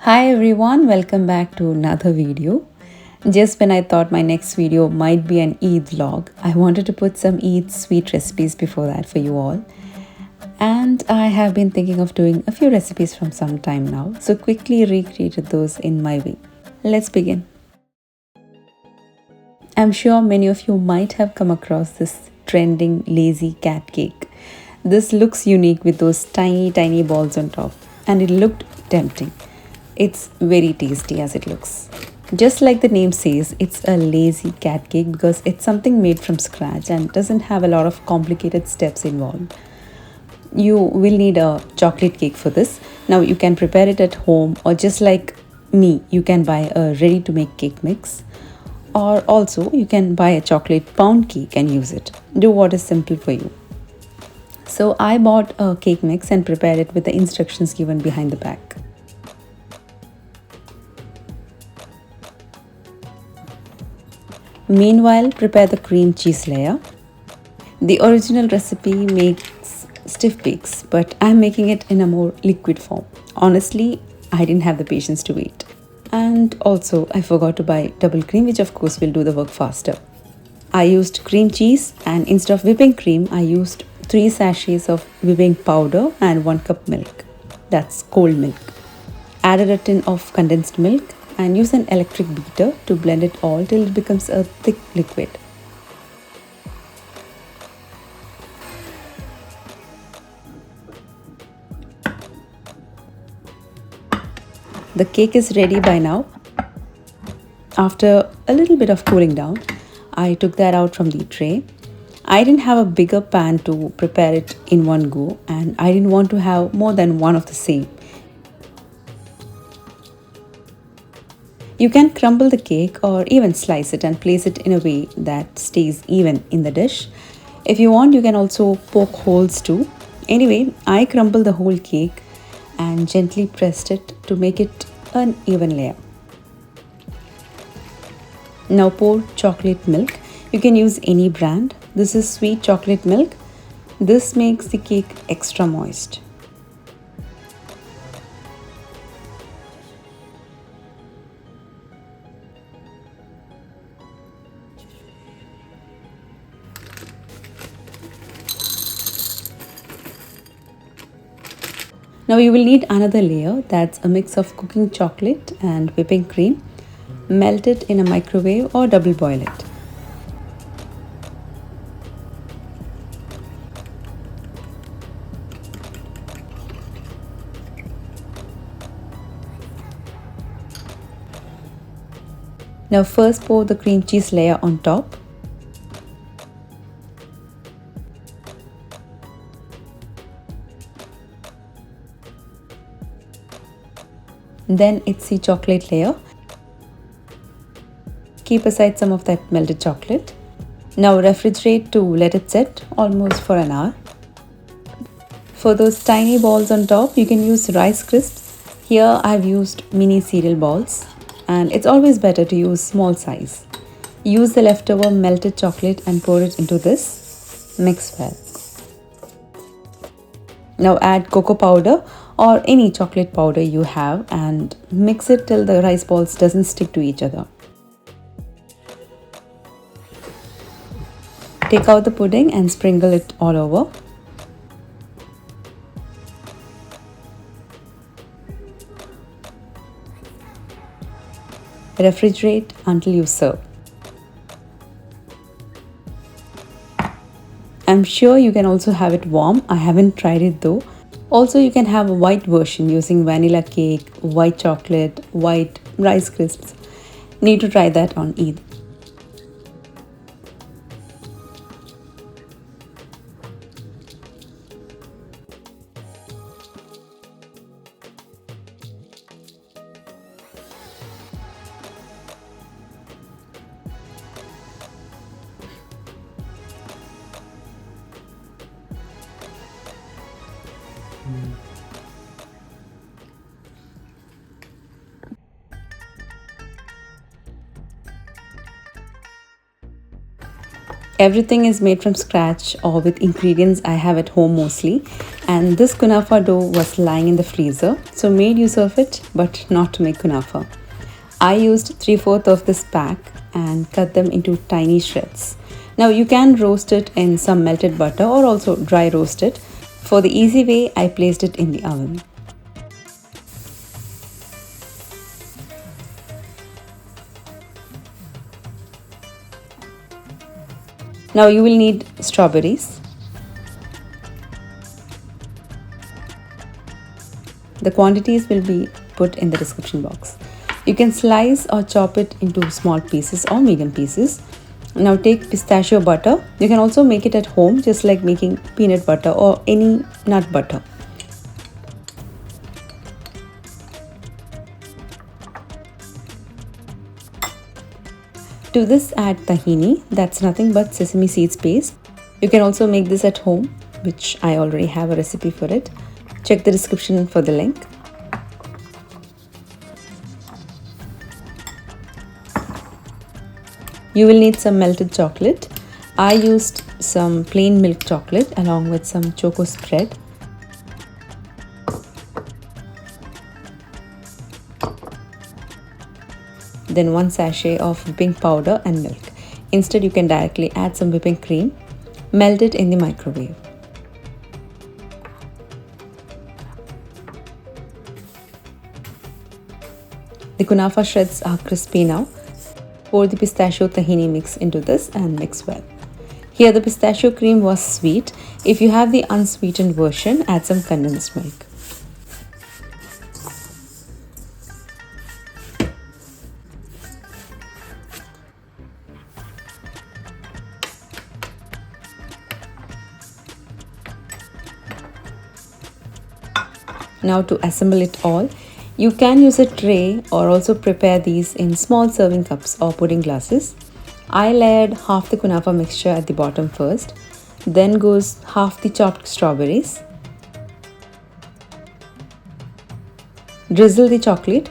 Hi everyone, welcome back to another video. Just when I thought my next video might be an Eid vlog, I wanted to put some Eid sweet recipes before that for you all. And I have been thinking of doing a few recipes from some time now, so quickly recreated those in my way. Let's begin. I'm sure many of you might have come across this trending lazy cat cake. This looks unique with those tiny balls on top, and it looked tempting. It's very tasty as it looks. Just like the name says, it's a lazy cat cake because it's something made from scratch and doesn't have a lot of complicated steps involved. You will need a chocolate cake for this. Now you can prepare it at home, or just like me, you can buy a ready to make cake mix, or also you can buy a chocolate pound cake and use it. Do what is simple for you. So I bought a cake mix and prepared it with the instructions given behind the back. Meanwhile, prepare the cream cheese layer. The original recipe makes stiff cakes, but I'm making it in a more liquid form. Honestly, I didn't have the patience to wait. And also, I forgot to buy double cream, which of course will do the work faster. I used cream cheese, and instead of whipping cream, I used 3 sachets of whipping powder and 1 cup milk. That's cold milk. Added a tin of condensed milk and use an electric beater to blend it all till it becomes a thick liquid. The cake is ready by now. After a little bit of cooling down, I took that out from the tray. I didn't have a bigger pan to prepare it in one go, and I didn't want to have more than one of the same. You can crumble the cake or even slice it and place it in a way that stays even in the dish. If you want, you can also poke holes too. Anyway, I crumbled the whole cake and gently pressed it to make it an even layer. Now pour chocolate milk. You can use any brand. This is sweet chocolate milk. This makes the cake extra moist. Now you will need another layer, that's a mix of cooking chocolate and whipping cream. Melt it in a microwave or double boil it. Now first pour the cream cheese layer on top. Then it's the chocolate layer. Keep aside some of that melted chocolate. Now refrigerate to let it set almost for an hour. For those tiny balls on top, you can use rice crisps. Here I've used mini cereal balls, and it's always better to use small size. Use the leftover melted chocolate and pour it into this. Mix well. Now add cocoa powder or any chocolate powder you have and mix it till the rice balls doesn't stick to each other. Take out the pudding and sprinkle it all over. Refrigerate until you serve. I'm sure you can also have it warm. I haven't tried it though. Also, you can have a white version using vanilla cake, white chocolate, white rice crisps. Need to try that on Eid. Everything is made from scratch or with ingredients I have at home mostly. And this kunafa dough was lying in the freezer, so made use of it, but not to make kunafa. I used 3/4 of this pack and cut them into tiny shreds. Now you can roast it in some melted butter or also dry roast it. For the easy way, I placed it in the oven. Now you will need strawberries. The quantities will be put in the description box. You can slice or chop it into small pieces or medium pieces. Now take pistachio butter. You can also make it at home, just like making peanut butter or any nut butter. To this add tahini, that's nothing but sesame seeds paste. You can also make this at home, which I already have a recipe for it. Check the description for the link. You will need some melted chocolate. I used some plain milk chocolate along with some choco spread. Then 1 sachet of whipping powder and milk. Instead, you can directly add some whipping cream. Melt it in the microwave. The kunafa shreds are crispy now. Pour the pistachio tahini mix into this and mix well. Here the pistachio cream was sweet. If you have the unsweetened version, add some condensed milk. Now to assemble it all, you can use a tray or also prepare these in small serving cups or pudding glasses. I layered half the kunafa mixture at the bottom first, then goes half the chopped strawberries. Drizzle the chocolate.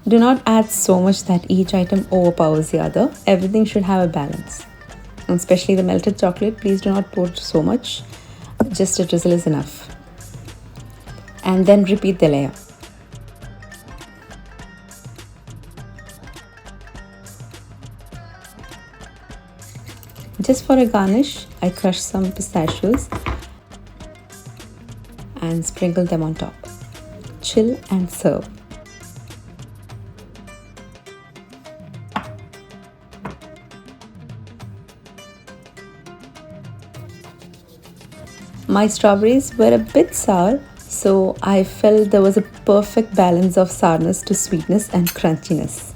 Do not add so much that each item overpowers the other. Everything should have a balance. And especially the melted chocolate, please do not pour so much. Just a drizzle is enough. And then repeat the layer. Just for a garnish, I crushed some pistachios and sprinkle them on top. Chill and serve. My strawberries were a bit sour, so I felt there was a perfect balance of sourness to sweetness and crunchiness.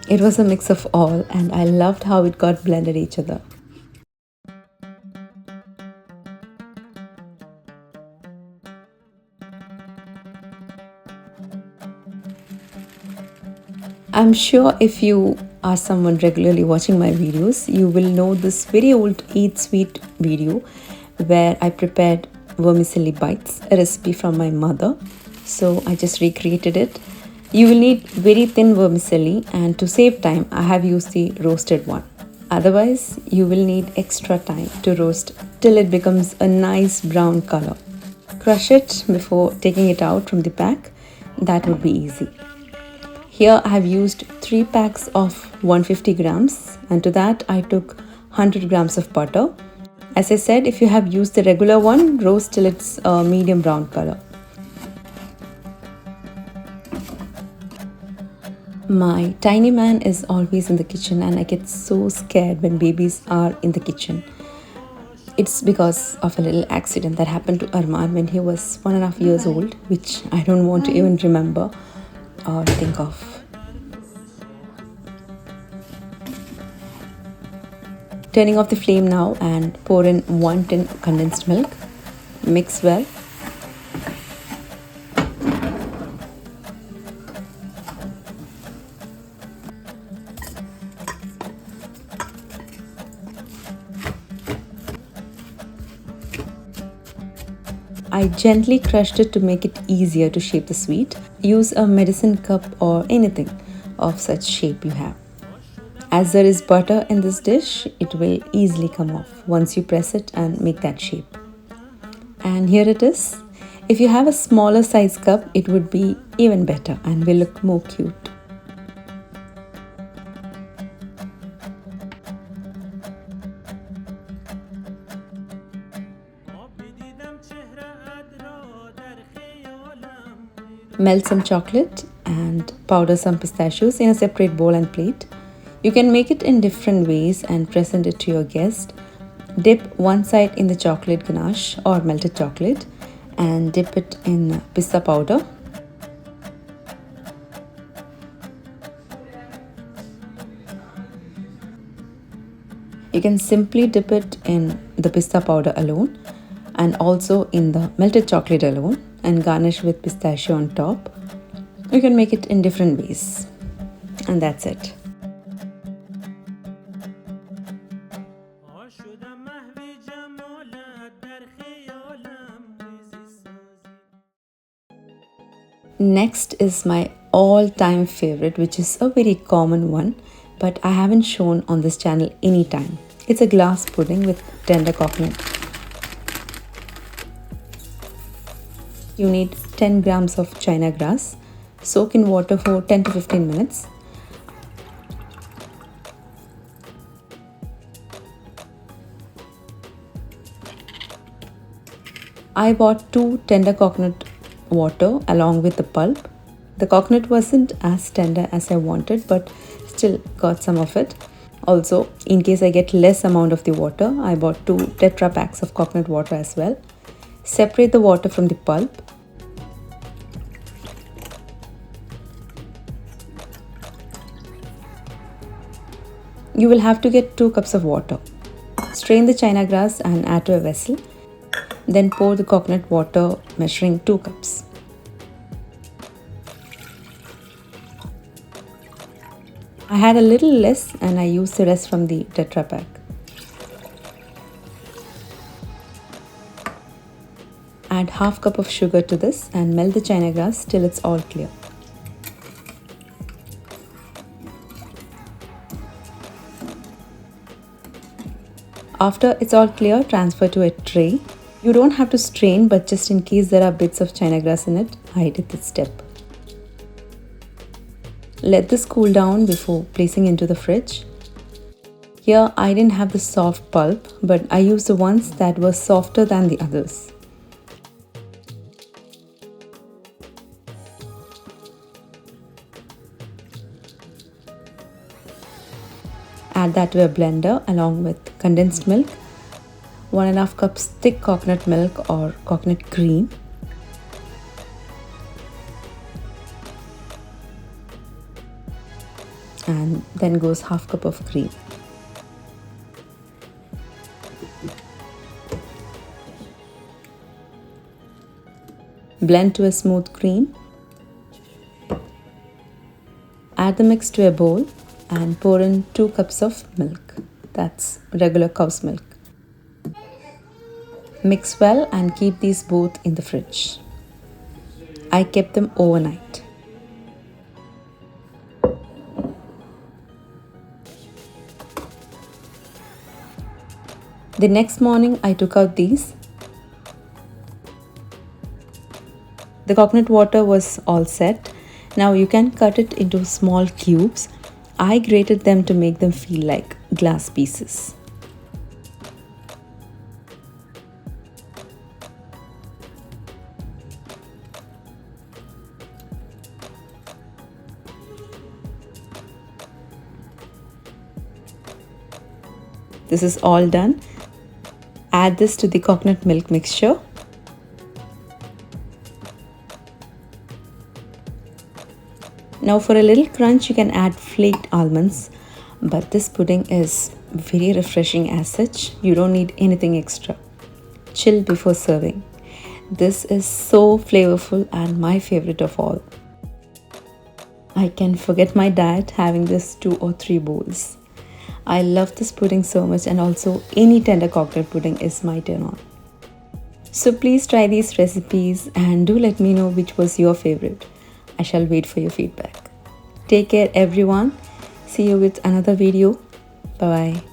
It was a mix of all, and I loved how it got blended each other. I'm sure if you are someone regularly watching my videos, you will know this very old Eat Sweet video where I prepared vermicelli bites, a recipe from my mother. So I just recreated it. You will need very thin vermicelli, and to save time, I have used the roasted one. Otherwise, you will need extra time to roast till it becomes a nice brown color. Crush it before taking it out from the pack. That would be easy. Here I have used 3 packs of 150 grams, and to that I took 100 grams of butter. As I said, if you have used the regular one, roast till it's a medium brown color. My tiny man is always in the kitchen, and I get so scared when babies are in the kitchen. It's because of a little accident that happened to Arman when he was 1.5 years old, which I don't want to even remember or think of. Turning off the flame now and pour in 1 tin condensed milk. Mix well. I gently crushed it to make it easier to shape the sweet. Use a medicine cup or anything of such shape you have. As there is butter in this dish, it will easily come off once you press it and make that shape. And here it is. If you have a smaller size cup, it would be even better and will look more cute. Melt some chocolate and powder some pistachios in a separate bowl and plate. You can make it in different ways and present it to your guest. Dip one side in the chocolate ganache or melted chocolate and dip it in pista powder. You can simply dip it in the pista powder alone and also in the melted chocolate alone and garnish with pistachio on top. You can make it in different ways. And that's it. Next is my all-time favorite, which is a very common one, but I haven't shown on this channel anytime. It's a glass pudding with tender coconut. You need 10 grams of china grass. Soak in water for 10 to 15 minutes. I bought 2 tender coconut water along with the pulp. The coconut wasn't as tender as I wanted, but still got some of it. Also, in case I get less amount of the water, I bought 2 tetra packs of coconut water as well. Separate the water from the pulp. You will have to get 2 cups of water. Strain the china grass and add to a vessel. Then pour the coconut water measuring 2 cups. I had a little less and I used the rest from the tetra pack. Add half cup of sugar to this and melt the china grass till it's all clear. After it's all clear, transfer to a tray. You don't have to strain, but just in case there are bits of china grass in it, I did this step. Let this cool down before placing into the fridge. Here I didn't have the soft pulp, but I used the ones that were softer than the others. Add that to a blender along with condensed milk, 1.5 cups thick coconut milk or coconut cream, and then goes half cup of cream. Blend to a smooth cream. Add the mix to a bowl and pour in 2 cups of milk. That's regular cow's milk. Mix well and keep these both in the fridge. I kept them overnight. The next morning I took out these. The coconut water was all set. Now you can cut it into small cubes. I grated them to make them feel like glass pieces. This is all done. Add this to the coconut milk mixture. Now for a little crunch, you can add flaked almonds, but this pudding is very refreshing as such. You don't need anything extra. Chill before serving. This is so flavorful and my favorite of all. I can forget my diet having this 2 or 3 bowls. I love this pudding so much, and also any tender coconut pudding is my turn on. So please try these recipes and do let me know which was your favorite. I shall wait for your feedback. Take care everyone. See you with another video. Bye bye.